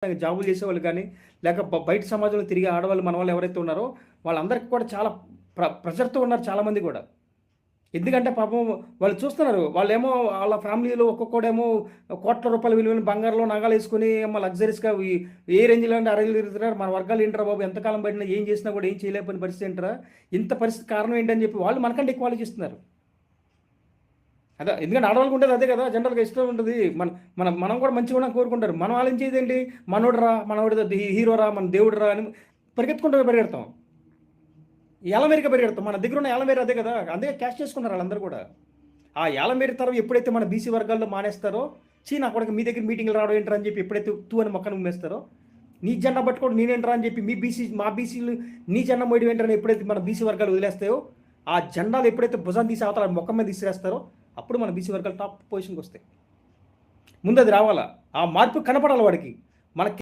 ప్రశాంతంగా జాబులు చేసేవాళ్ళు కానీ, లేక బయట సమాజంలో తిరిగే ఆడవాళ్ళు, మనవాళ్ళు ఎవరైతే ఉన్నారో వాళ్ళందరికీ కూడా చాలా ప్రెషర్‌తో ఉన్నారు చాలామంది కూడా. ఎందుకంటే పాపం వాళ్ళు చూస్తున్నారు. వాళ్ళేమో ఆళ్ళ ఫ్యామిలీలో ఒక్కొక్కడేమో కోట్ల రూపాయల విలువైన బంగారంలో నగలేసుకొని లగ్జరీస్‌గా ఏ రేంజ్‌లో అంటే ఆ రేంజ్‌లో తిరుగుతున్నారు. మన వర్గాలు ఏంట్రా బాబు ఎంతకాలం బట్టినా ఏం చేసినా కూడా ఏం చేయలేకపోయిన పరిస్థితి ఏంట్రా? ఇంత పరిస్థితి కారణం ఏంటని చెప్పి వాళ్ళు మనకంటే ఎక్కువ ఆలోచిస్తున్నారు. అదే ఎందుకంటే ఆడవాళ్ళకి ఉండేది అదే కదా! జనరల్‌గా ఇష్టం ఉంటది. మనం కూడా మంచిగా ఉండాలని కోరుకుంటారు. మనం ఆలోచించేదేంటి? మనోడురా, మనోడు హీరోరా, మన దేవుడురా అని పరిగెత్తుకుంటూ పరిగెడతాం. ఏలమేరిగా పరిగెడతాం. మన దగ్గరున్న ఏలమేరి అదే కదా! అందుకే క్యాష్ చేసుకున్నారు ఆళ్ళందరూ కూడా. ఆ ఏలమేరి తరం ఎప్పుడైతే మన బీసీ వర్గాల్లో మానేస్తారో, నా కొడకా మీ దగ్గర మీటింగ్‌లు రావడం ఏంట్రా అని చెప్పి ఎప్పుడైతే తు అని మొఖాన ఉమ్మేస్తారో, నీ జెండా పట్టుకోవడం నేనేంట్రా అని చెప్పి మా బీసీలు నీ జెండా మోయడం ఏంట్రా అని ఎప్పుడైతే మన బీసీ వర్గాలు వదిలేస్తాయో, ఆ జెండాలు ఎప్పుడైతే భుజాన్ని తీసి అవతల మొఖం మీద విసిరేస్తారో, అప్పుడు మన బీసీ వర్గాలు టాప్ పొజిషన్‌కొస్తాయి. ముందు అది రావాలా. ఆ మార్పు కనపడాలి వాడికి. మనకి